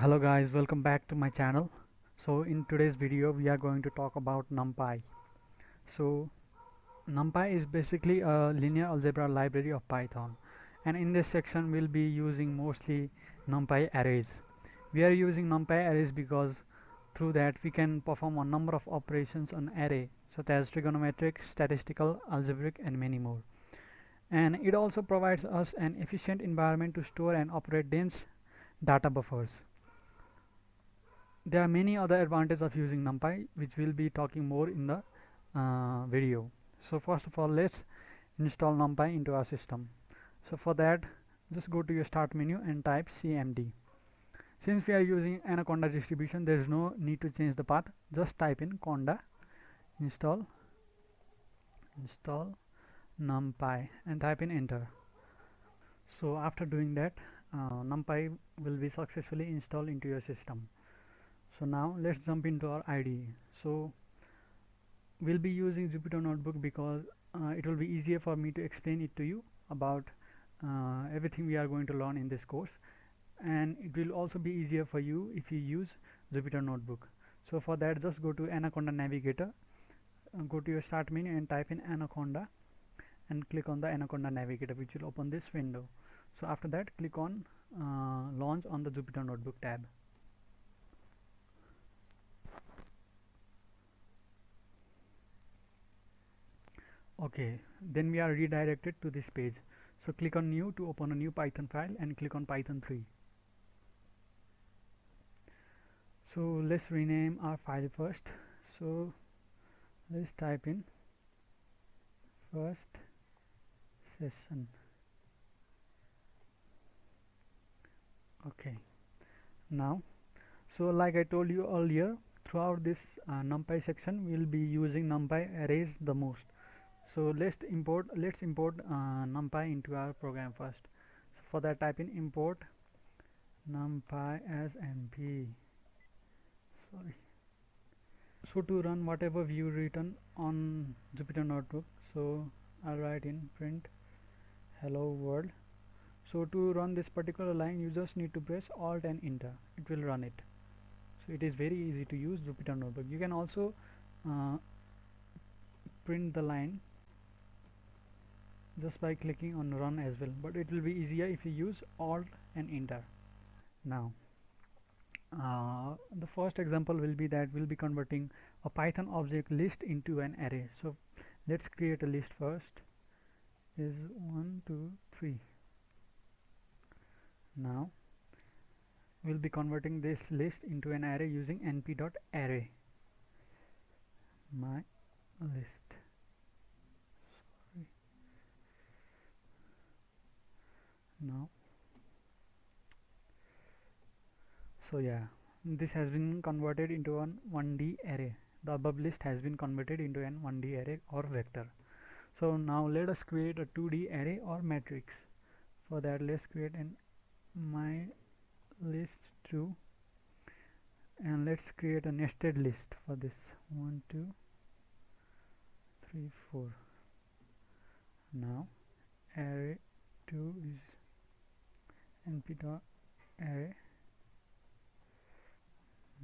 Hello guys, welcome back to my channel. In today's video we are going to talk about NumPy. So NumPy is basically a linear algebra library of Python, and in this section we'll be using mostly NumPy arrays. We are using NumPy arrays because through that we can perform a number of operations on array such as trigonometric, statistical, algebraic and many more. And it also provides us an efficient environment to store and operate dense data buffers. There are many other advantages of using NumPy, which we'll be talking more in the video. So first of all, let's install NumPy into our system. So for that, just go to your start menu and type cmd. Since we are using Anaconda distribution, there is no need to change the path. Just type in conda install NumPy and type in enter. So after doing that, NumPy will be successfully installed into your system. So now let's jump into our IDE. So we'll be using Jupyter Notebook because it will be easier for me to explain it to you about everything we are going to learn in this course, and it will also be easier for you if you use Jupyter Notebook. So for that, just go to Anaconda Navigator, go to your start menu and type in Anaconda and click on the Anaconda Navigator, which will open this window. So after that, click on launch on the Jupyter Notebook tab. Okay, then we are redirected to this page. So click on new to open a new Python file and click on Python 3. So let's rename our file first. So let's type in first session. Okay, now so like I told you earlier, throughout this NumPy section we will be using NumPy arrays the most. So let's import NumPy into our program first. So for that, type in import NumPy as np. Sorry. So to run whatever view written on Jupyter Notebook, so I'll write in print hello world. So to run this particular line, you just need to press alt and enter. It will run it. So it is very easy to use Jupyter Notebook. You can also print the line just by clicking on run as well, but it will be easier if you use alt and enter. Now the first example will be that we'll be converting a Python object list into an array. So let's create a list first. Is 1 2 3. Now we'll be converting this list into an array using np.array my list. Sorry. Now so yeah, this has been converted into an 1D array. The above list has been converted into an 1D array or vector. So now let us create a 2D array or matrix. For that, let's create an my list 2 and let's create a nested list for this 1 2 3 4. Now array 2 is np.array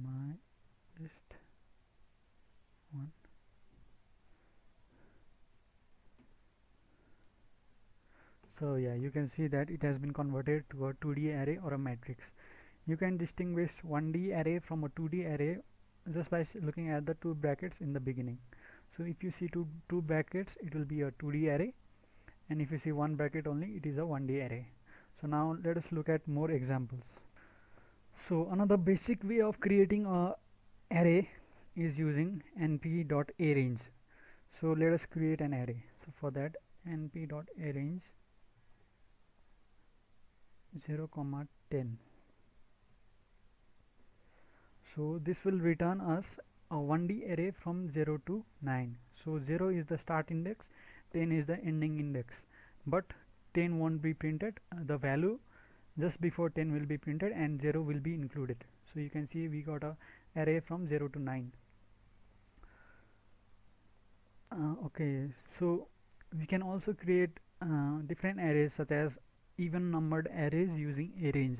my list 1. So yeah, you can see that it has been converted to a 2D array or a matrix. You can distinguish 1D array from a 2D array just by looking at the two brackets in the beginning. So if you see two brackets, it will be a 2D array, and if you see one bracket only, it is a 1D array. So now let us look at more examples. So another basic way of creating a array is using np.arange. So let us create an array. So for that, np.arange 0, 10. So this will return us a 1D array from 0 to 9. So 0 is the start index, 10 is the ending index, but 10 won't be printed. The value just before 10 will be printed and 0 will be included. So you can see we got a array from 0 to 9. Okay, so we can also create different arrays such as even numbered arrays using arange.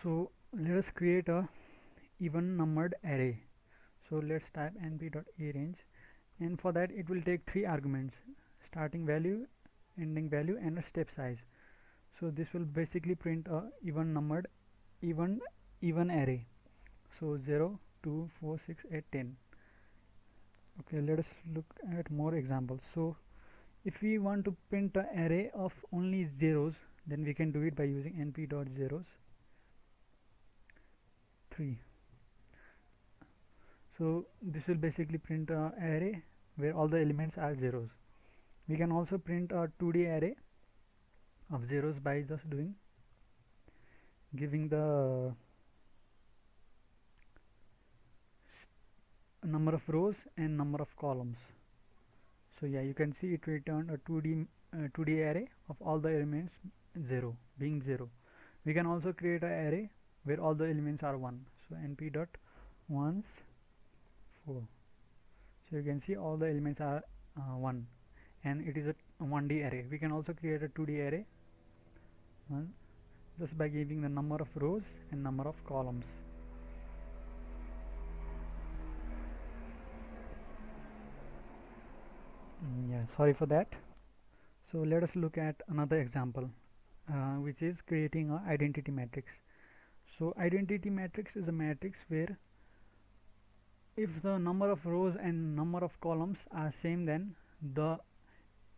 So let us create a even numbered array. So let's type np.arange, and for that it will take three arguments: starting value, ending value, and a step size. So this will basically print a even array. So 0, 2, 4, 6, 8, 10. Okay, let us look at more examples. So if we want to print an array of only zeros, then we can do it by using np.zeros 3. So this will basically print an array where all the elements are zeros. We can also print a 2D array of zeros by just giving the number of rows and number of columns. So yeah, you can see it returned a 2D array of all the elements 0 being 0. We can also create an array where all the elements are 1. So np dot ones 4. So you can see all the elements are 1, and it is a 1D array. We can also create a 2D array just by giving the number of rows and number of columns. Yeah, sorry for that. So let us look at another example, which is creating an identity matrix. So identity matrix is a matrix where if the number of rows and number of columns are same, then the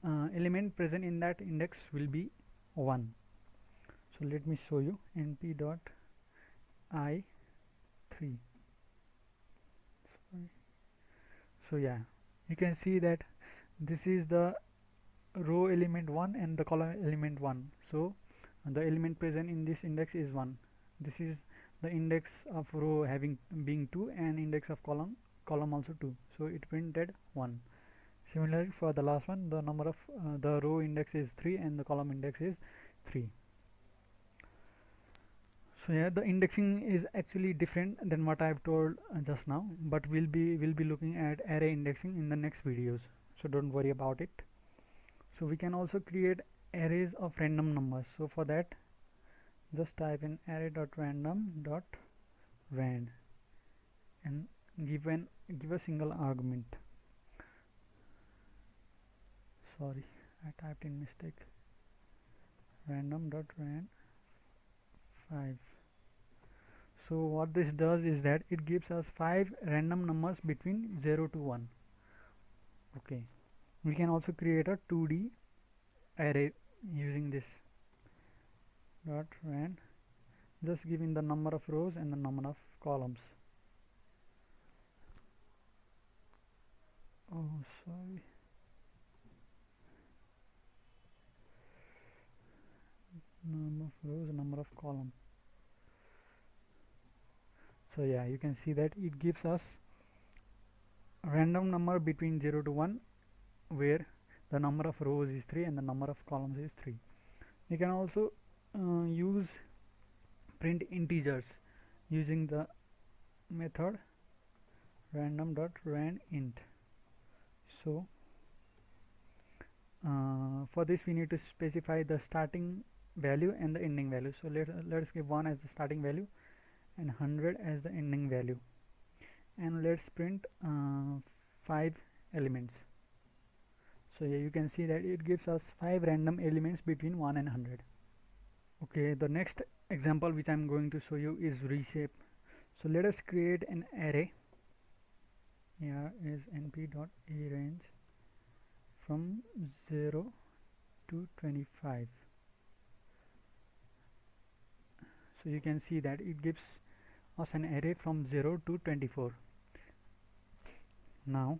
element present in that index will be 1. So let me show you np dot I3. So yeah, you can see that this is the row element 1 and the column element 1. So the element present in this index is 1. This is the index of row having being 2 and index of column also 2. So it printed 1. Similarly for the last one, the number of the row index is 3 and the column index is 3. So yeah, the indexing is actually different than what I've told just now, but we'll be looking at array indexing in the next videos, so don't worry about it. So we can also create arrays of random numbers. So for that, just type in array.random.rand and give a single argument. Sorry, I typed in mistake. Random.rand 5. So what this does is that it gives us 5 random numbers between 0 to 1. Okay, we can also create a 2D array using this dot rand, just giving the number of rows and the number of columns. Oh, sorry. Number of rows, number of columns. So yeah, you can see that it gives us a random number between 0 to 1 where the number of rows is 3 and the number of columns is 3. You can also use print integers using the method random.randint. So for this we need to specify the starting value and the ending value. So let's give 1 as the starting value and 100 as the ending value, and let's print 5 elements. So here you can see that it gives us 5 random elements between 1 and 100. Okay, the next example which I'm going to show you is reshape. So let us create an array. Here is np.arange from 0 to 25. So you can see that it gives us an array from 0 to 24. Now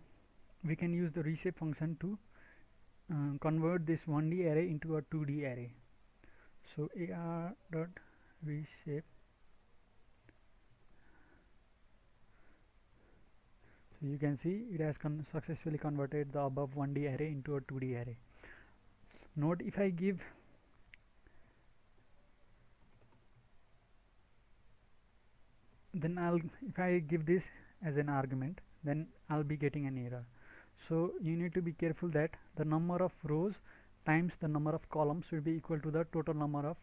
we can use the reshape function to convert this 1D array into a 2D array. So ar.reshape. So you can see it has successfully converted the above 1D array into a 2D array. Note, if I give if I give this as an argument, then I'll be getting an error. So you need to be careful that the number of rows times the number of columns will be equal to the total number of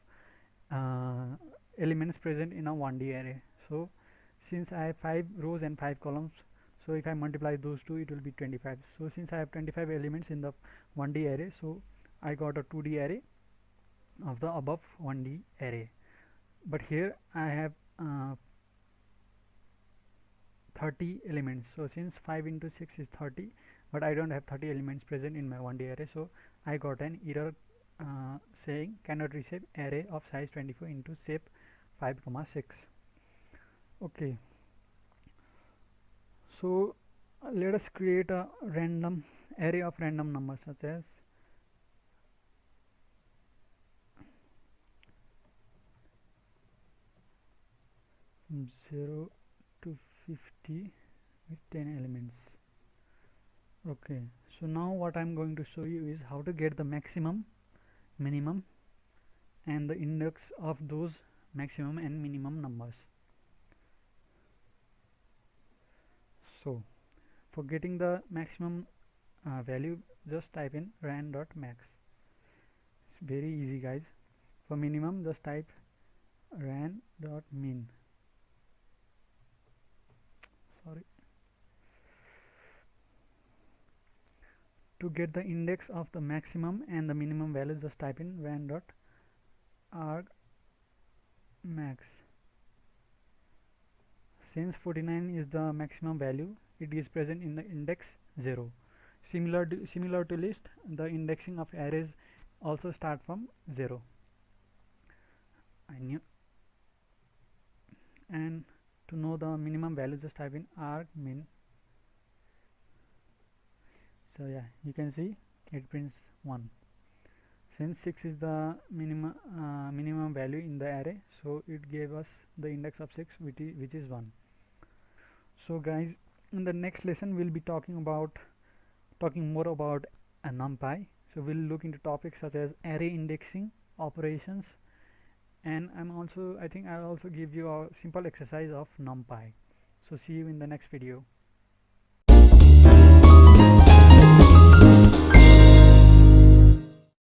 elements present in a 1D array. So since I have 5 rows and 5 columns, so if I multiply those two, it will be 25. So since I have 25 elements in the 1D array, so I got a 2D array of the above 1D array. But here I have 30 elements. So since 5 into 6 is 30, but I don't have 30 elements present in my 1D array, so I got an error saying cannot receive array of size 24 into shape 5, 6. Okay, so let us create a random array of random numbers such as 0 to 50 with 10 elements. Okay, so now what I'm going to show you is how to get the maximum, minimum and the index of those maximum and minimum numbers. So for getting the maximum value, just type in ran.max. It's very easy, guys. For minimum, just type ran.min. Sorry. To get the index of the maximum and the minimum value, just type in ran.argmax. Since 49 is the maximum value, it is present in the index 0. Similar to list, the indexing of arrays also start from 0. And to know the minimum value, just type in argmin. So yeah, you can see it prints 1. Since 6 is the minimum value in the array, so it gave us the index of 6, which is 1. So guys, in the next lesson we'll be talking more about a NumPy. So we'll look into topics such as array indexing, operations, and I think I'll also give you a simple exercise of NumPy. So see you in the next video.